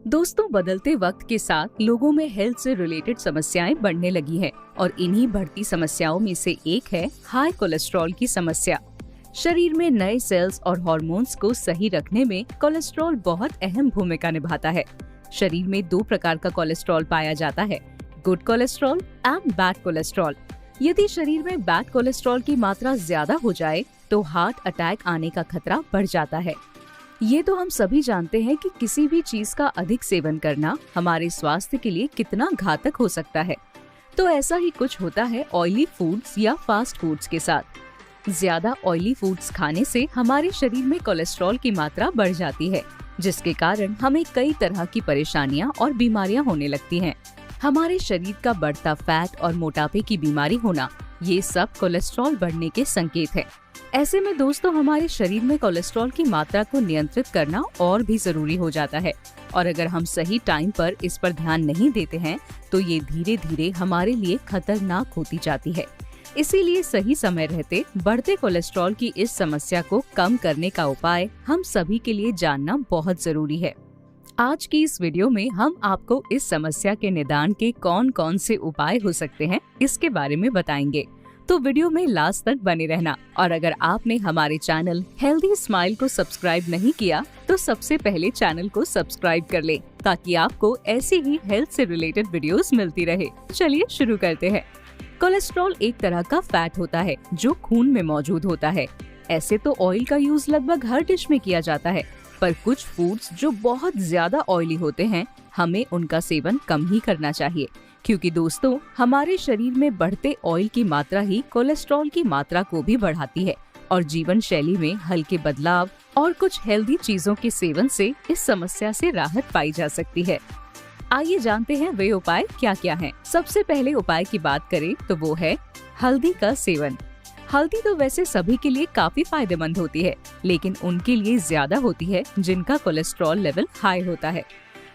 दोस्तों, बदलते वक्त के साथ लोगों में हेल्थ से रिलेटेड समस्याएं बढ़ने लगी हैं और इन्हीं बढ़ती समस्याओं में से एक है हाई कोलेस्ट्रॉल की समस्या। शरीर में नए सेल्स और हार्मोन्स को सही रखने में कोलेस्ट्रॉल बहुत अहम भूमिका निभाता है। शरीर में 2 प्रकार का कोलेस्ट्रॉल पाया जाता है, good cholesterol and bad cholesterol. यदि शरीर में बैड कोलेस्ट्रॉल की मात्रा ज्यादा हो जाए तो हार्ट अटैक आने का खतरा बढ़ जाता है। ये तो हम सभी जानते हैं कि किसी भी चीज का अधिक सेवन करना हमारे स्वास्थ्य के लिए कितना घातक हो सकता है। तो ऐसा ही कुछ होता है ऑयली फूड्स या फास्ट फूड्स के साथ। ज्यादा ऑयली फूड्स खाने से हमारे शरीर में कोलेस्ट्रॉल की मात्रा बढ़ जाती है, जिसके कारण हमें कई तरह की परेशानियां और बीमारियां होने लगती हैं। हमारे शरीर का बढ़ता फैट और मोटापे की बीमारी होना, ये सब कोलेस्ट्रॉल बढ़ने के संकेत है। ऐसे में दोस्तों, हमारे शरीर में कोलेस्ट्रॉल की मात्रा को नियंत्रित करना और भी जरूरी हो जाता है। और अगर हम सही टाइम पर इस पर ध्यान नहीं देते हैं तो ये धीरे धीरे हमारे लिए खतरनाक होती जाती है। इसीलिए सही समय रहते बढ़ते कोलेस्ट्रॉल की इस समस्या को कम करने का उपाय हम सभी के लिए जानना बहुत जरूरी है। आज की इस वीडियो में हम आपको इस समस्या के निदान के कौन कौन से उपाय हो सकते हैं, इसके बारे में बताएंगे। तो वीडियो में लास्ट तक बने रहना। और अगर आपने हमारे चैनल हेल्दी स्माइल को सब्सक्राइब नहीं किया तो सबसे पहले चैनल को सब्सक्राइब कर ले, ताकि आपको ऐसी ही हेल्थ से रिलेटेड वीडियोस मिलती रहे। चलिए शुरू करते हैं। कोलेस्ट्रॉल एक तरह का फैट होता है जो खून में मौजूद होता है। ऐसे तो ऑयल का यूज लगभग हर डिश में किया जाता है, पर कुछ फूड्स जो बहुत ज्यादा ऑयली होते हैं, हमें उनका सेवन कम ही करना चाहिए। क्योंकि दोस्तों, हमारे शरीर में बढ़ते ऑयल की मात्रा ही कोलेस्ट्रॉल की मात्रा को भी बढ़ाती है और जीवन शैली में हल्के बदलाव और कुछ हेल्दी चीजों के सेवन से इस समस्या से राहत पाई जा सकती है। आइए जानते हैं वे उपाय क्या क्या हैं। सबसे पहले उपाय की बात करें तो वो है हल्दी का सेवन। हल्दी तो वैसे सभी के लिए काफी फायदेमंद होती है, लेकिन उनके लिए ज्यादा होती है जिनका कोलेस्ट्रॉल लेवल हाई होता है।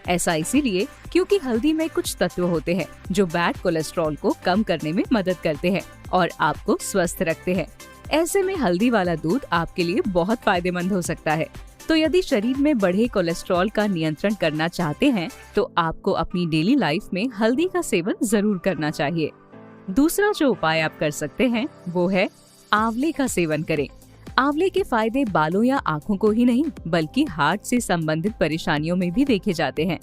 ऐसा इसीलिए क्योंकि हल्दी में कुछ तत्व होते हैं जो बैड कोलेस्ट्रॉल को कम करने में मदद करते हैं और आपको स्वस्थ रखते हैं। ऐसे में हल्दी वाला दूध आपके लिए बहुत फायदेमंद हो सकता है। तो यदि शरीर में बढ़े कोलेस्ट्रॉल का नियंत्रण करना चाहते हैं तो आपको अपनी डेली लाइफ में हल्दी का सेवन जरूर करना चाहिए। दूसरा जो उपाय आप कर सकते हैं वो है आंवले का सेवन करें। आंवले के फायदे बालों या आँखों को ही नहीं बल्कि हार्ट से संबंधित परेशानियों में भी देखे जाते हैं।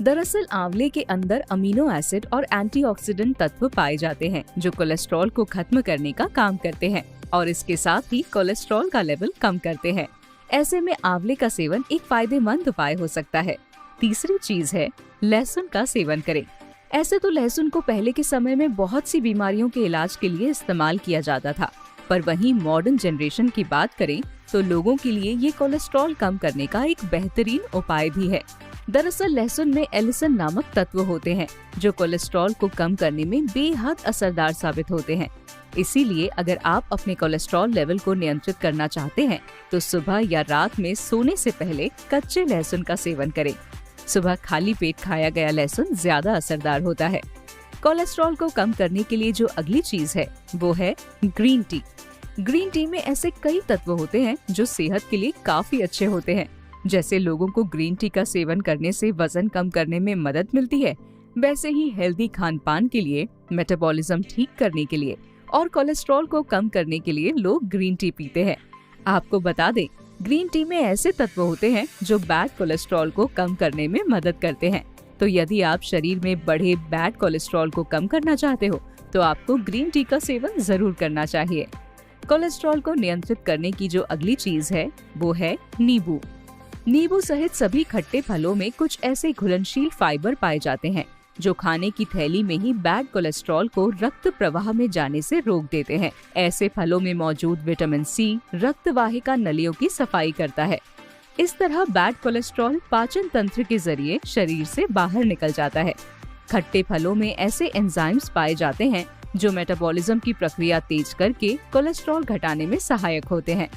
दरअसल आंवले के अंदर अमीनो एसिड और एंटीऑक्सीडेंट तत्व पाए जाते हैं जो कोलेस्ट्रॉल को खत्म करने का काम करते हैं और इसके साथ ही कोलेस्ट्रॉल का लेवल कम करते हैं। ऐसे में आंवले का सेवन एक फायदेमंद उपाय हो सकता है। तीसरी चीज है लहसुन का सेवन करें। ऐसे तो लहसुन को पहले के समय में बहुत सी बीमारियों के इलाज के लिए इस्तेमाल किया जाता था, पर वहीं मॉडर्न जनरेशन की बात करें तो लोगों के लिए ये कोलेस्ट्रॉल कम करने का एक बेहतरीन उपाय भी है। दरअसल लहसुन में एलिसन नामक तत्व होते हैं जो कोलेस्ट्रॉल को कम करने में बेहद असरदार साबित होते हैं। इसीलिए अगर आप अपने कोलेस्ट्रॉल लेवल को नियंत्रित करना चाहते हैं तो सुबह या रात में सोने से पहले कच्चे लहसुन का सेवन करें। सुबह खाली पेट खाया गया लहसुन ज्यादा असरदार होता है। कोलेस्ट्रॉल को कम करने के लिए जो अगली चीज है वो है ग्रीन टी। ग्रीन टी में ऐसे कई तत्व होते हैं जो सेहत के लिए काफी अच्छे होते हैं। जैसे लोगों को ग्रीन टी का सेवन करने से वजन कम करने में मदद मिलती है, वैसे ही हेल्दी खान पान के लिए, मेटाबॉलिज्म ठीक करने के लिए और कोलेस्ट्रॉल को कम करने के लिए लोग ग्रीन टी पीते हैं। आपको बता दें, ग्रीन टी में ऐसे तत्व होते हैं जो बैड कोलेस्ट्रॉल को कम करने में मदद करते हैं। तो यदि आप शरीर में बढ़े बैड कोलेस्ट्रॉल को कम करना चाहते हो तो आपको ग्रीन टी का सेवन जरूर करना चाहिए। कोलेस्ट्रॉल को नियंत्रित करने की जो अगली चीज है वो है नींबू। नींबू सहित सभी खट्टे फलों में कुछ ऐसे घुलनशील फाइबर पाए जाते हैं जो खाने की थैली में ही बैड कोलेस्ट्रॉल को रक्त प्रवाह में जाने से रोक देते हैं। ऐसे फलों में मौजूद विटामिन सी रक्त वाहिका नलियों की सफाई करता है। इस तरह बैड कोलेस्ट्रॉल पाचन तंत्र के जरिए शरीर से बाहर निकल जाता है। खट्टे फलों में ऐसे एंजाइम्स पाए जाते हैं जो मेटाबॉलिज्म की प्रक्रिया तेज करके कोलेस्ट्रॉल घटाने में सहायक होते हैं।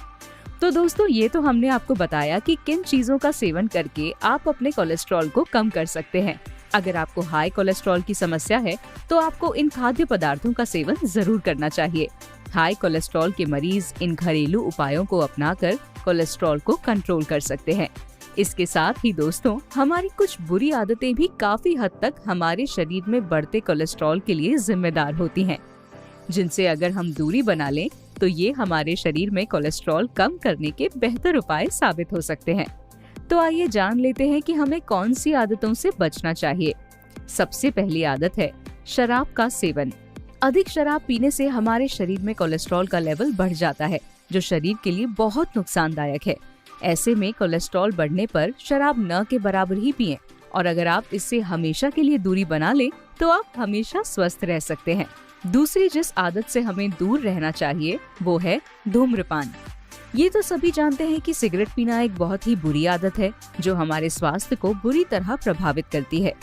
तो दोस्तों, ये तो हमने आपको बताया कि किन चीजों का सेवन करके आप अपने कोलेस्ट्रॉल को कम कर सकते हैं। अगर आपको हाई कोलेस्ट्रॉल की समस्या है तो आपको इन खाद्य पदार्थों का सेवन जरूर करना चाहिए। हाई कोलेस्ट्रॉल के मरीज इन घरेलू उपायों को अपनाकर कोलेस्ट्रॉल को कंट्रोल कर सकते हैं। इसके साथ ही दोस्तों, हमारी कुछ बुरी आदतें भी काफी हद तक हमारे शरीर में बढ़ते कोलेस्ट्रॉल के लिए जिम्मेदार होती हैं, जिनसे अगर हम दूरी बना लें तो ये हमारे शरीर में कोलेस्ट्रॉल कम करने के बेहतर उपाय साबित हो सकते हैं। तो आइए जान लेते हैं कि हमें कौन सी आदतों से बचना चाहिए। सबसे पहली आदत है शराब का सेवन। अधिक शराब पीने से हमारे शरीर में कोलेस्ट्रॉल का लेवल बढ़ जाता है, जो शरीर के लिए बहुत नुकसानदायक है। ऐसे में कोलेस्ट्रॉल बढ़ने पर शराब न के बराबर ही पिएं, और अगर आप इससे हमेशा के लिए दूरी बना लें तो आप हमेशा स्वस्थ रह सकते हैं। दूसरी जिस आदत से हमें दूर रहना चाहिए वो है धूम्रपान। ये तो सभी जानते हैं कि सिगरेट पीना एक बहुत ही बुरी आदत है, जो हमारे स्वास्थ्य को बुरी तरह प्रभावित करती है।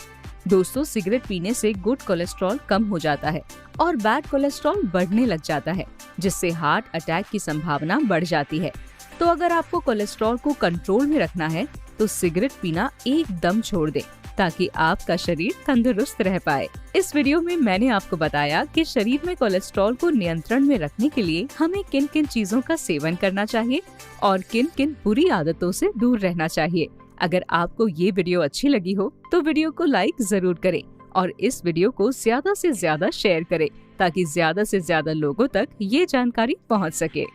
दोस्तों, सिगरेट पीने से गुड कोलेस्ट्रॉल कम हो जाता है और बैड कोलेस्ट्रॉल बढ़ने लग जाता है, जिससे हार्ट अटैक की संभावना बढ़ जाती है। तो अगर आपको कोलेस्ट्रॉल को कंट्रोल में रखना है तो सिगरेट पीना एकदम छोड़ दें, ताकि आपका शरीर तंदुरुस्त रह पाए। इस वीडियो में मैंने आपको बताया कि शरीर में कोलेस्ट्रॉल को नियंत्रण में रखने के लिए हमें किन किन चीजों का सेवन करना चाहिए और किन किन बुरी आदतों से दूर रहना चाहिए। अगर आपको ये वीडियो अच्छी लगी हो तो वीडियो को लाइक जरूर करें और इस वीडियो को ज्यादा से ज्यादा शेयर करें, ताकि ज्यादा से ज्यादा लोगों तक ये जानकारी पहुंच सके।